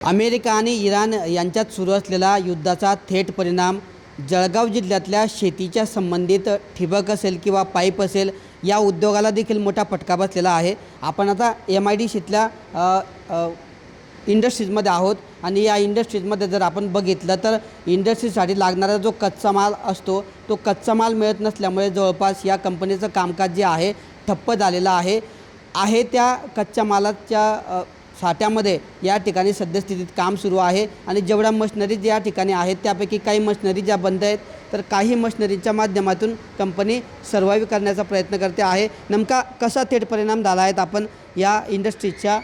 America आणि Iran यांच्यात सुरू असलेला युद्धाचा थेट परिणाम जळगाव जिल्ह्यातल्या शेतीच्या संबंधित ठिबक असेल किंवा पाईप असेल या उद्योगाला देखील मोठा फटका बसलेला आहे। आपण आता MIDCतल्या इंडस्ट्रीजमध्ये आहोत आणि या इंडस्ट्रीजमध्ये जर आपण बघितलं तर इंडस्ट्रीसाठी लागणारा जो कच्चा माल असतो तो कच्चा माल मिळत नसल्यामुळे जवळपास या कंपनीचं कामकाज जे आहे ठप्प झालेलं आहे त्या कच्च्या मालाच्या साठ्यामध्ये या ठिकाणी सद्यस्थितीत काम सुरू आहे आणि जेवढ्या मशिनरीज या ठिकाणी आहेत त्यापैकी काही मशिनरी ज्या बंद आहेत तर काही मशिनरीच्या माध्यमातून कंपनी सर्व्हाइव्ह करण्याचा प्रयत्न करते आहे। नेमका कसा थेट परिणाम झाला आहे आपण या इंडस्ट्रीच्या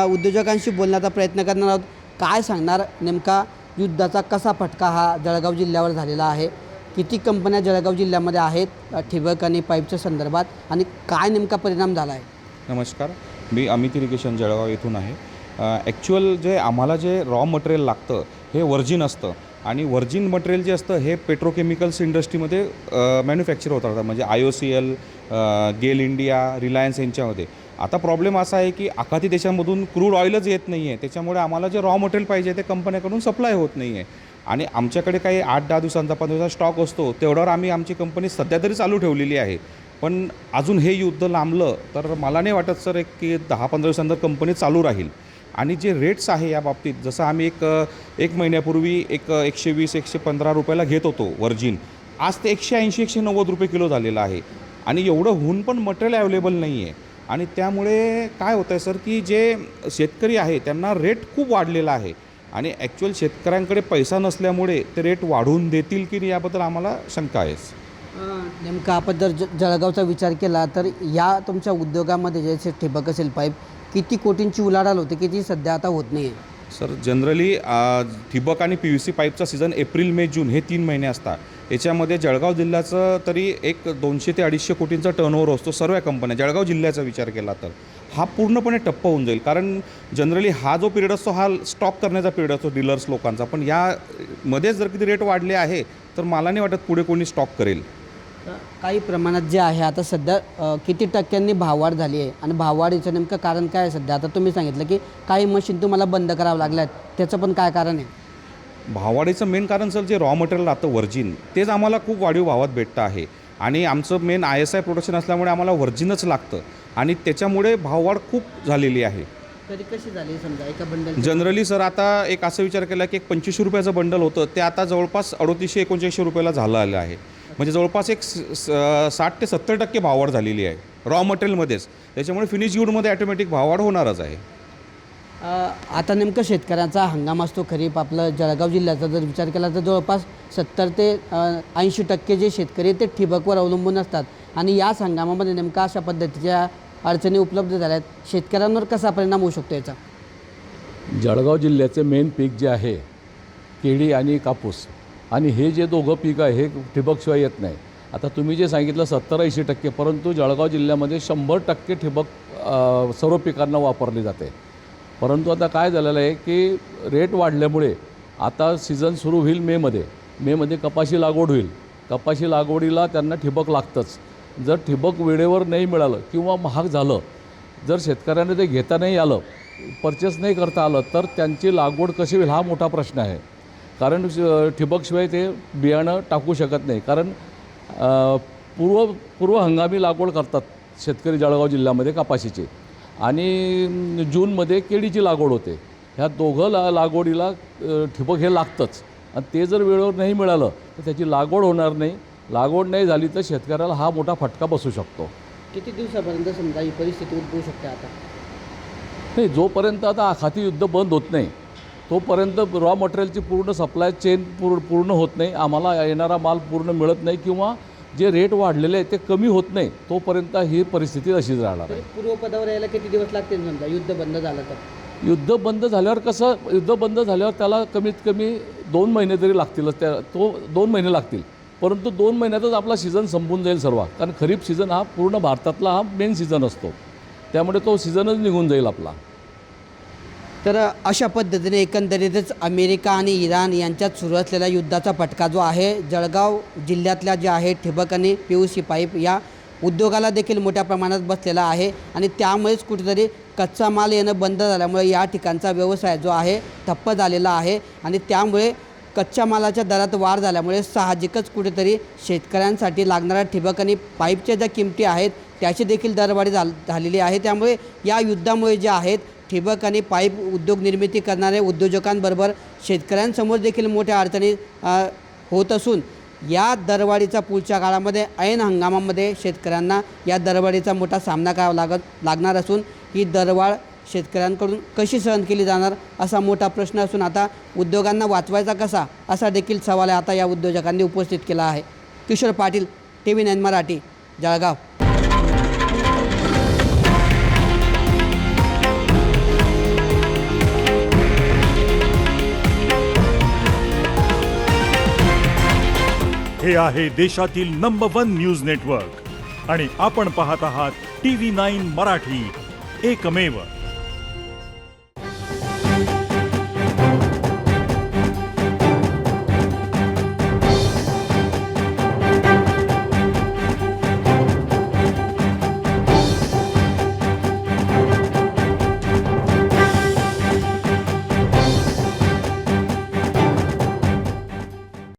उद्योजकांशी बोलण्याचा प्रयत्न करणार आहोत। काय सांगणार नेमका युद्धाचा कसा फटका हा जळगाव जिल्ह्यावर झालेला आहे, किती कंपन्या जळगाव जिल्ह्यामध्ये आहेत ठिबक आणि पाईपच्या संदर्भात आणि काय नेमका परिणाम झाला आहे? नमस्कार, मी अमित इरिगेशन जळगाव येथून आहे। ॲक्च्युअल आम्हाला जे रॉ मटेरियल लागतं हे व्हर्जिन असतं आणि व्हर्जिन मटेरियल जे असतं हे पेट्रोकेमिकल्स इंडस्ट्रीमध्ये मॅन्युफॅक्चर होतात, म्हणजे IOCL, गेल इंडिया, रिलायन्स यांच्यामध्ये। आता प्रॉब्लेम असा आहे की आखाती देशांमधून क्रूड ऑइलच येत नाही आहे, त्याच्यामुळे आम्हाला जे रॉ मटेरियल पाहिजे ते कंपन्याकडून सप्लाय होत नाही आहे आणि आमच्याकडे काही 8-10 दिवसांचा 15 दिवसांचा स्टॉक असतो, तेवढ्यावर आम्ही आमची कंपनी सध्या तरी चालू ठेवलेली आहे। पण अजून हे युद्ध लांबलं तर मला नाही वाटत सर की 10-15 दिवसांनंतर कंपनी चालू राहील। आणि जे रेट्स आहे या बाबतीत, जसं आम्ही एक महिन्यापूर्वी 120-115 रुपयाला घेत होतो व्हर्जिन, आज ते 180-190 रुपये किलो झालेलं आहे आणि एवढं होऊन पण मटेरियल अवेलेबल नाही आहे। आणि त्यामुळे काय होतं आहे सर की जे शेतकरी आहे त्यांना रेट खूप वाढलेला आहे आणि ॲक्च्युअल शेतकऱ्यांकडे पैसा नसल्यामुळे ते रेट वाढवून देतील की नाही याबद्दल आम्हाला शंका आहेच। नेमका आपण जर जळगावचा विचार केला तर या तुमच्या उद्योगामध्ये जे ठिबक असेल पाईप किती कोटींची उलाढाल होते, किती सध्या आता होत नाही आहे? सर जनरली ठिबक आणि PVC पाईपचा सीझन एप्रिल, मे, जून हे 3 महिने असतात। याच्यामध्ये जळगाव जिल्ह्याचं तरी एक 200 ते 250 कोटींचा टर्नओव्हर असतो सर्व कंपन्या। जळगाव जिल्ह्याचा विचार केला तर हा पूर्णपणे ठप्प होऊन जाईल, कारण जनरली हा जो पिरियड असतो हा स्टॉक करण्याचा पिरियड असतो डीलर्स लोकांचा, पण यामध्येच जर किती रेट वाढले आहे तर मला नाही वाटत पुढे कोणी स्टॉक करेल। काही प्रमाणात जे आहे आता सध्या किती टक्क्यांनी भाववाढ झाली आहे आणि भाववाढीचं नेमकं कारण काय आहे? सध्या आता तुम्ही सांगितलं की काही मशीन तुम्हाला बंद करावं लागल्या आहेत, त्याचं पण काय कारण आहे? भाववाढीचं मेन कारण सर जे रॉ मटेरियल राहतं व्हर्जिन तेच आम्हाला खूप वाढीव भावात भेटतं आहे आणि आमचं मेन ISI प्रोडक्शन असल्यामुळे आम्हाला व्हर्जिनच लागतं आणि त्याच्यामुळे भाववाढ खूप झालेली आहे। तरी कशी झाली समजा एका बंडल? जनरली सर आता एक असं विचार केला की एक 2500 रुपयाचं बंडल होतं ते आता जवळपास 3800-3900 रुपयाला झालं आलं आहे, म्हणजे जवळपास एक 60 ते 70% भाववाढ झालेली आहे रॉ मटेरियलमध्येच। त्याच्यामुळे फिनिश गुडमध्ये ॲटोमॅटिक भाववाढ होणारच आहे। आता नेमकं शेतकऱ्यांचा हंगाम असतो खरीप, आपलं जळगाव जिल्ह्याचा जर विचार केला तर जवळपास 70 ते 80% जे शेतकरी ते ठिबकवर अवलंबून असतात आणि याच हंगामामध्ये नेमका अशा पद्धतीच्या अडचणी उपलब्ध झाल्या आहेत, शेतकऱ्यांवर कसा परिणाम होऊ शकतो याचा? जळगाव जिल्ह्याचे मेन पीक जे आहे केळी आणि कापूस, आणि हे जे दोघं पीक आहे हे ठिबकशिवाय येत नाही। आता तुम्ही जे सांगितलं 70-80%, परंतु जळगाव जिल्ह्यामध्ये 100% ठिबक सर्व पिकांना वापरली जाते। परंतु आता काय झालेलं आहे की रेट वाढल्यामुळे आता सीझन सुरू होईल मेमध्ये कपाशी लागवड होईल, कपाशी लागवडीला त्यांना ठिबक लागतंच। जर ठिबक वेळेवर नाही मिळालं किंवा महाग झालं, जर शेतकऱ्यांना ते घेता नाही आलं, परचेस नाही करता आलं, तर त्यांची लागवड कशी होईल हा मोठा प्रश्न आहे। कारण ठिबकशिवाय ते बियाणं टाकू शकत नाही, कारण पूर्व हंगामी लागवड करतात शेतकरी जळगाव जिल्ह्यामध्ये कपाशीची आणि जूनमध्ये केळीची लागवड होते। ह्या दोघं लागवडीला ठिबक हे लागतंच आणि ते जर वेळेवर नाही मिळालं तर त्याची लागवड होणार नाही, लागवड नाही झाली तर शेतकऱ्याला हा मोठा फटका बसू शकतो। किती दिवसापर्यंत समजा ही परिस्थिती उद्भवू शकते? आता नाही, जोपर्यंत आता आखाती युद्ध बंद होत नाही तोपर्यंत रॉ मटेरियलची पूर्ण सप्लाय चेन पूर्ण होत नाही, आम्हाला येणारा माल पूर्ण मिळत नाही किंवा जे रेट वाढलेले आहेत ते कमी होत नाही, तोपर्यंत ही परिस्थिती अशीच राहणार आहे। पूर्वपदावर यायला किती दिवस लागतील समजा युद्ध बंद झालं तर? युद्ध बंद झाल्यावर त्याला कमीत कमी 2 महिने तरी लागतीलच, 2 महिने लागतील, परंतु 2 महिन्यातच आपला सीझन संपून जाईल सर्व, कारण खरीप सीझन हा पूर्ण भारतातला हा मेन सीझन असतो, त्यामुळे तो सीझनच निघून जाईल आपला। तर अशा पद्धतीने एकंदरीतच अमेरिका आणि इराण यांच्यात सुरू असलेल्या युद्धाचा फटका जो आहे जळगाव जिल्ह्यातल्या जे आहे ठिबक आणि PVC पाईप या उद्योगाला देखील मोठ्या प्रमाणात बसलेला आहे आणि त्यामुळेच कुठेतरी कच्चा माल येणं बंद झाल्यामुळे या ठिकाणचा व्यवसाय जो आहे ठप्प झालेला आहे आणि त्यामुळे कच्च्या मालाच्या दरात वाढ झाल्यामुळे साहजिकच कुठेतरी शेतकऱ्यांसाठी लागणाऱ्या ठिबक आणि पाईपच्या ज्या किमती आहेत त्याची देखील दरवाढी झालेली आहे। त्यामुळे या युद्धामुळे जे आहेत ठिबक आणि पाईप उद्योग निर्मिती करणारे उद्योजकांबरोबर शेतकऱ्यांसमोर देखील मोठ्या अडचणी होत असून या दरवाढीचा पुढच्या काळामध्ये ऐन हंगामामध्ये शेतकऱ्यांना या दरवाढीचा मोठा सामना करावा लागणार असून ही दरवाढ शेतकऱ्यांकडून कशी सहन केली जाणार असा मोठा प्रश्न असून आता उद्योगांना वाचवायचा कसा असा देखील सवाल आता या उद्योजकांनी उपस्थित केला आहे। किशोर पाटील, TV9 मराठी, जळगाव। हे आहे देशातील नंबर 1 न्यूज नेटवर्क आणि आपण पाहत आहात TV9 मराठी, एकमेव।